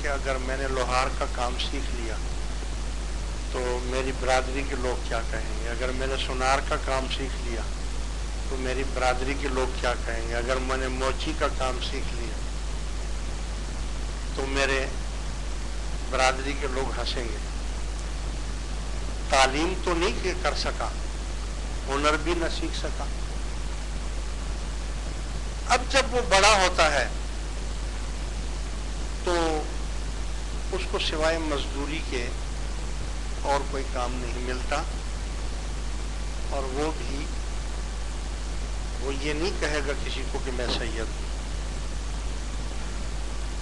کہ اگر میں نے لوہار کا کام سیکھ لیا تو میری برادری کے لوگ کیا کہیں گے، اگر میں نے سونار کا کام سیکھ لیا تو میری برادری کے لوگ کیا کہیں گے، اگر میں نے موچی کا کام سیکھ لیا تو میرے برادری کے لوگ ہنسیں گے۔ تعلیم تو نہیں کر سکا، ہنر بھی نہ سیکھ سکا۔ اب جب وہ بڑا ہوتا ہے تو اس کو سوائے مزدوری کے اور کوئی کام نہیں ملتا، اور وہ یہ نہیں کہے گا کسی کو کہ میں سید ہوں۔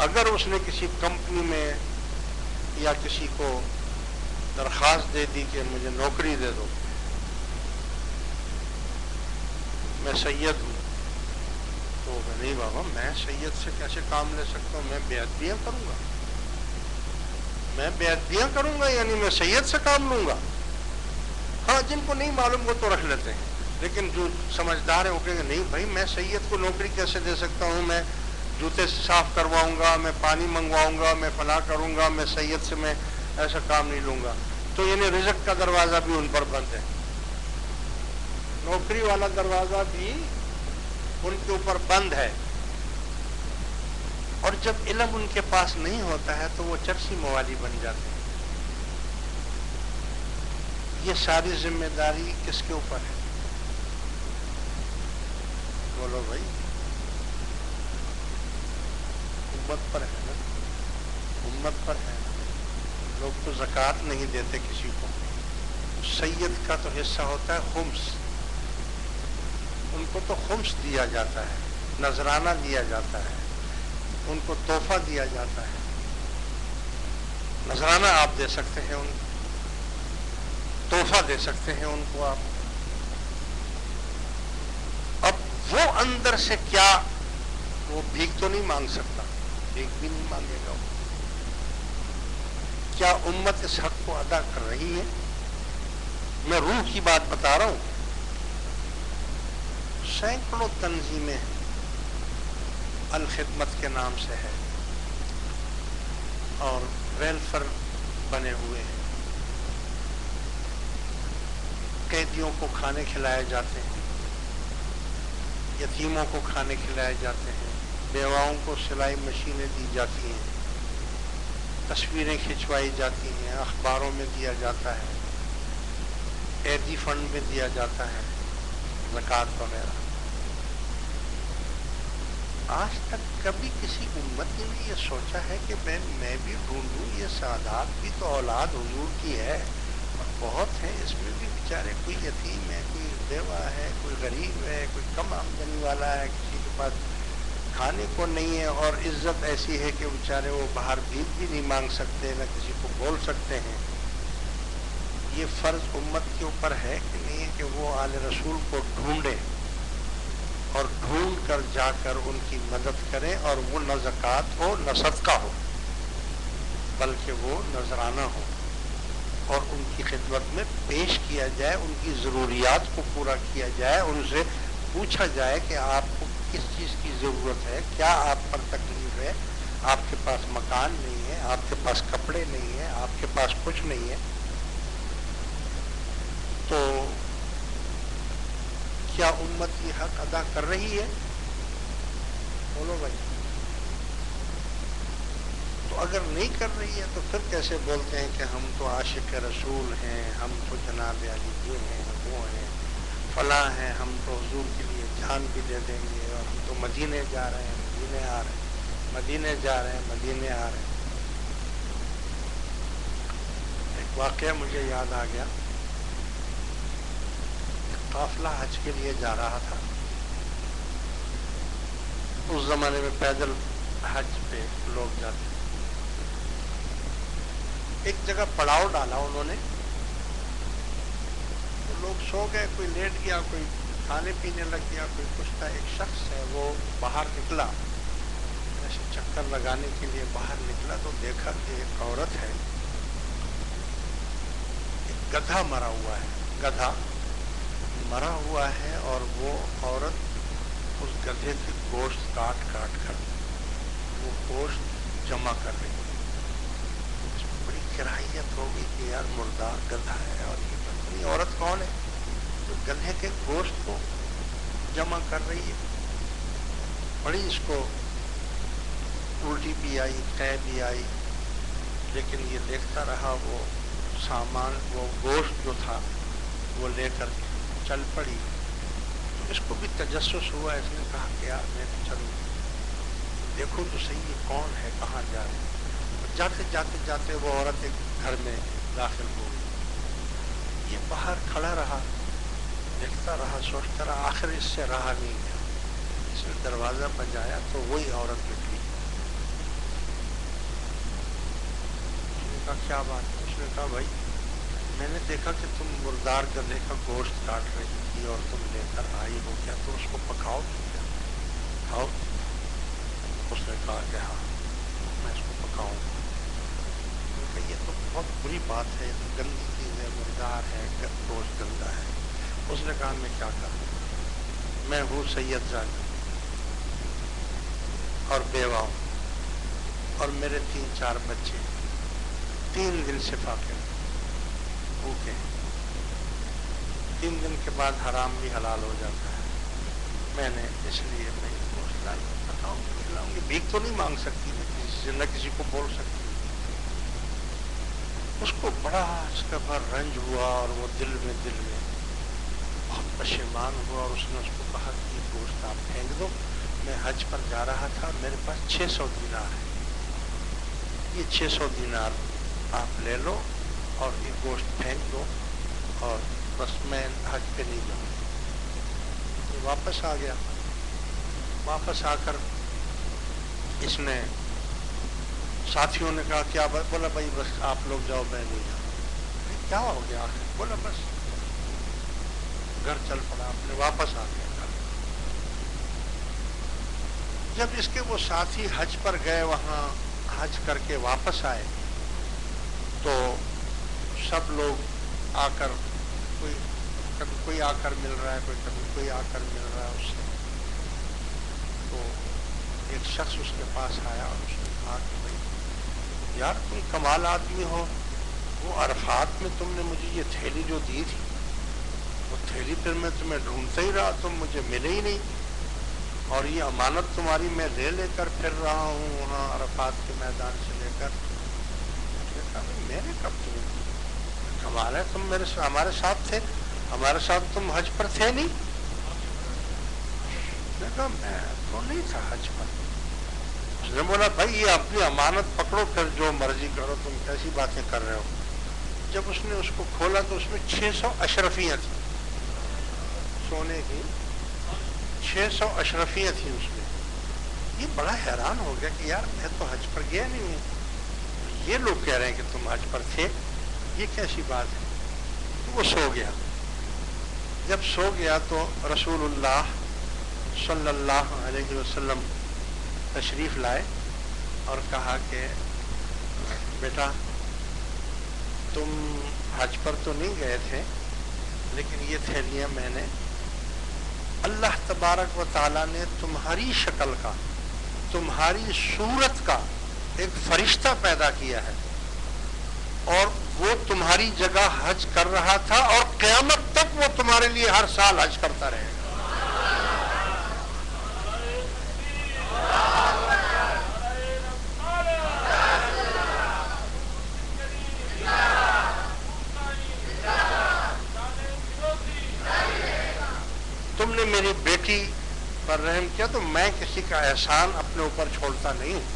اگر اس نے کسی کمپنی میں یا کسی کو درخواست دے دی کہ مجھے نوکری دے دو، میں سید ہوں، تو نہیں بابا، میں سید سے کیسے کام لے سکتا ہوں، میں بے ادبیاں کروں گا، میں بے ادبیاں کروں گا، یعنی میں سید سے کام لوں گا۔ ہاں، جن کو نہیں معلوم وہ تو رکھ لیتے ہیں، لیکن جو سمجھدار ہیں وہ کہیں گے نہیں بھائی، میں سید کو نوکری کیسے دے سکتا ہوں، میں جوتے صاف کرواؤں گا، میں پانی منگواؤں گا، میں فلاں کروں گا، میں سید سے میں ایسا کام نہیں لوں گا۔ تو یعنی رزق کا دروازہ بھی ان پر بند ہے، نوکری والا دروازہ بھی ان کے اوپر بند ہے۔ اور جب علم ان کے پاس نہیں ہوتا ہے تو وہ چرسی موالی بن جاتے ہیں۔ یہ ساری ذمہ داری کس کے اوپر ہے؟ بولو بھائی، امت پر ہے نا، امت پر ہے نا۔ لوگ تو زکوٰۃ نہیں دیتے کسی کو، سید کا تو حصہ ہوتا ہے خمس، ان کو تو خمس دیا جاتا ہے، نذرانہ دیا جاتا ہے، ان کو تحفہ دیا جاتا ہے۔ نذرانہ آپ دے سکتے ہیں، ان تحفہ دے سکتے ہیں ان کو آپ۔ اب وہ اندر سے کیا، وہ بھیک تو نہیں مانگ سکتا، بھیک بھی نہیں مانگے گا وہ۔ کیا امت اس حق کو ادا کر رہی ہے؟ میں روح کی بات بتا رہا ہوں۔ سینکڑوں تنظیمیں الخدمت کے نام سے ہے اور ویلفیئر بنے ہوئے ہیں، قیدیوں کو کھانے کھلائے جاتے ہیں، یتیموں کو کھانے کھلائے جاتے ہیں، بیواؤں کو سلائی مشینیں دی جاتی ہیں، تصویریں کھنچوائی جاتی ہیں، اخباروں میں دیا جاتا ہے، قیدی فنڈ میں دیا جاتا ہے، زکوٰۃ وغیرہ۔ آج تک کبھی کسی امت نے یہ سوچا ہے کہ میں بھی ڈھونڈوں، یہ سعادات بھی تو اولاد حضور کی ہے، اور بہت ہیں اس میں بھی بیچارے، کوئی یتیم ہے، کوئی بیوہ ہے، کوئی غریب ہے، کوئی کم آمدنی والا ہے، کسی کے پاس کھانے کو نہیں ہے، اور عزت ایسی ہے کہ بیچارے وہ باہر بھیک بھی نہیں مانگ سکتے، نہ کسی کو بول سکتے ہیں۔ یہ فرض امت کے اوپر ہے کہ نہیں ہے کہ وہ آل رسول کو ڈھونڈے اور ڈھونڈ کر جا کر ان کی مدد کریں، اور وہ نہ زکوٰۃ ہو نہ صدقہ ہو بلکہ وہ نذرانہ ہو، اور ان کی خدمت میں پیش کیا جائے، ان کی ضروریات کو پورا کیا جائے، ان سے پوچھا جائے کہ آپ کو کس چیز کی ضرورت ہے، کیا آپ پر تکلیف ہے، آپ کے پاس مکان نہیں ہے، آپ کے پاس کپڑے نہیں ہیں، آپ کے پاس کچھ نہیں ہے، تو کیا امت یہ حق ادا کر رہی ہے؟ بولو بھائی۔ تو اگر نہیں کر رہی ہے تو پھر کیسے بولتے ہیں کہ ہم تو عاشق رسول ہیں، ہم تو جناب علی یہ ہیں، وہ ہیں، فلاں ہیں، ہم تو حضور کے لیے جان بھی دے دیں گے، اور ہم تو مدینے جا رہے ہیں، مدینے آ رہے ہیں، مدینے جا رہے ہیں، مدینے آ رہے ہیں۔ ایک واقعہ مجھے یاد آ گیا، قافلہ حج کے لیے جا رہا تھا۔ اس زمانے میں پیدل حج پہ لوگ جاتے ہیں۔ ایک جگہ پڑاؤ ڈالا انہوں نے، تو لوگ سو گئے، کوئی لیٹ گیا، کوئی کھانے پینے لگ گیا، کوئی کچھ تھا۔ ایک شخص ہے وہ باہر نکلا، ایسے چکر لگانے کے لیے باہر نکلا، تو دیکھا کہ ایک عورت ہے، ایک گدھا مرا ہوا ہے، گدھا مرا ہوا ہے، اور وہ عورت اس گدھے کے گوشت کاٹ کاٹ کر وہ گوشت جمع کر رہی ہے۔ حیرت ہو گئی کہ یار مردار گدھا ہے اور یہ پتہ نہیں عورت کون ہے جو گدھے کے گوشت کو جمع کر رہی ہے. بڑی اس کو الٹی بھی آئی قے بھی آئی، لیکن یہ دیکھتا رہا. وہ سامان وہ گوشت جو تھا وہ لے کر چل پڑی. تو اس کو بھی تجسس ہوا. اس نے کہا کہ یار میں چلوں دیکھو تو صحیح یہ کون ہے، کہاں جا رہے. جاتے جاتے جاتے وہ عورت ایک گھر میں داخل ہو گئی. یہ باہر کھڑا رہا، دیکھتا رہا، سوچتا رہا. آخر اس سے رہا نہیں گیا. اس نے دروازہ بجایا تو وہی عورت نکلی. اس نے کہا کیا بات ہے؟ اس نے کہا بھائی میں نے دیکھا کہ تم مردار گدھے کا گوشت کاٹ رہی تھی اور تم لے کر آئی ہو، کیا تو اس کو پکاؤ گی کیا؟ کھاؤ؟ اس نے کہا کہ ہاں میں اس کو پکاؤں گا. کہ یہ تو بہت بری بات ہے، یہ تو گندی چیز ہے، مردار ہے، گوشت گندا ہے. اس نے کہا میں کیا کروں، میں ہوں سید زادی اور بیوہ ہوں اور میرے 3-4 بچے 3 دن سے فاقے بھوکے. 3 دن کے بعد حرام بھی حلال ہو جاتا ہے. میں نے اس لیے میں یہ گوشت لائی پکاؤں گی کھلاؤں گی. بھیک تو نہیں مانگ سکتی میں کسی سے، نہ کسی کو بول سکتی. اس کو بڑا اس کا بڑا رنج ہوا اور وہ دل میں بہت پشیمان ہوا. اور اس نے اس کو کہا کہ یہ گوشت آپ پھینک دو. میں حج پر جا رہا تھا، میرے پاس 600 دینار ہے، یہ 600 دینار آپ لے لو اور یہ گوشت پھینک دو اور بس میں حج پہ نہیں جاؤں. تو واپس آ گیا. واپس آ کر اس نے ساتھیوں نے کہا کیا بات؟ بولا بھائی بس آپ لوگ جاؤ میں نہیں جاؤں. کیا ہو گیا آخر؟ بولا بس گھر چل پڑا. اپنے واپس آ گیا گھر. جب اس کے وہ ساتھی حج پر گئے، وہاں حج کر کے واپس آئے تو سب لوگ آ کر کبھی کوئی آ کر مل رہا ہے، کبھی کوئی آ کر مل رہا ہے اس سے. تو ایک شخص اس کے پاس آیا اور اس نے کہا کہ بھائی یار تم کمال آدمی ہو، وہ عرفات میں تم نے مجھے یہ تھیلی جو دی تھی، وہ تھیلی پھر میں تمہیں ڈھونڈتا ہی رہا، تم مجھے ملے ہی نہیں، اور یہ امانت تمہاری میں لے کر پھر رہا ہوں وہاں عرفات کے میدان سے لے کر. اس نے کہا میں نے کب تمہیں دی؟ کمال ہے، تم ہمارے ساتھ تھے، ہمارے ساتھ تم حج پر تھے نہیں. اس نے کہا میں تو نہیں تھا حج پر. اس نے بولا بھائی یہ اپنی امانت پکڑو، پھر جو مرضی کرو، تم کیسی باتیں کر رہے ہو. جب اس نے اس کو کھولا تو اس میں 600 اشرفیاں تھیں، سونے کی 600 اشرفیاں تھیں اس میں. یہ بڑا حیران ہو گیا کہ یار میں تو حج پر گیا نہیں ہوں، یہ لوگ کہہ رہے ہیں کہ تم حج پر تھے، یہ کیسی بات ہے. وہ سو گیا. جب سو گیا تو رسول اللہ صلی اللہ علیہ وسلم تشریف لائے اور کہا کہ بیٹا تم حج پر تو نہیں گئے تھے، لیکن یہ تھیلیاں میں نے، اللہ تبارک و تعالیٰ نے تمہاری شکل کا، تمہاری صورت کا ایک فرشتہ پیدا کیا ہے، اور وہ تمہاری جگہ حج کر رہا تھا، اور قیامت تک وہ تمہارے لیے ہر سال حج کرتا رہے گا. تم نے میری بیٹی پر رحم کیا تو میں کسی کا احسان اپنے اوپر چھوڑتا نہیں ہوں.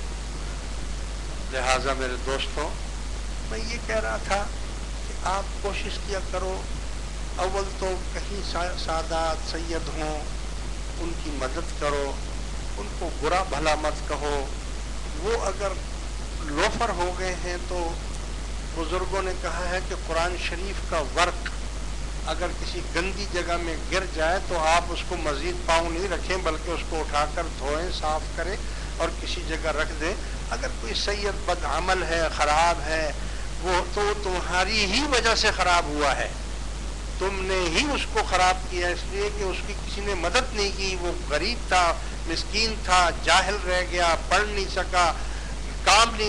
لہٰذا میرے دوستوں، میں یہ کہہ رہا تھا کہ آپ کوشش کیا کرو، اول تو کہیں سادات سید ہوں ان کی مدد کرو، ان کو برا بھلا مت کہو. وہ اگر لوفر ہو گئے ہیں تو بزرگوں نے کہا ہے کہ قرآن شریف کا ورق اگر کسی گندی جگہ میں گر جائے تو آپ اس کو مزید پاؤں نہیں رکھیں، بلکہ اس کو اٹھا کر دھوئیں، صاف کریں اور کسی جگہ رکھ دیں. اگر کوئی سید بد عمل ہے، خراب ہے، وہ تو تمہاری ہی وجہ سے خراب ہوا ہے، تم نے ہی اس کو خراب کیا، اس لیے کہ اس کی کسی نے مدد نہیں کی. وہ غریب تھا، مسکین تھا، جاہل رہ گیا، پڑھ نہیں سکا، کام نہیں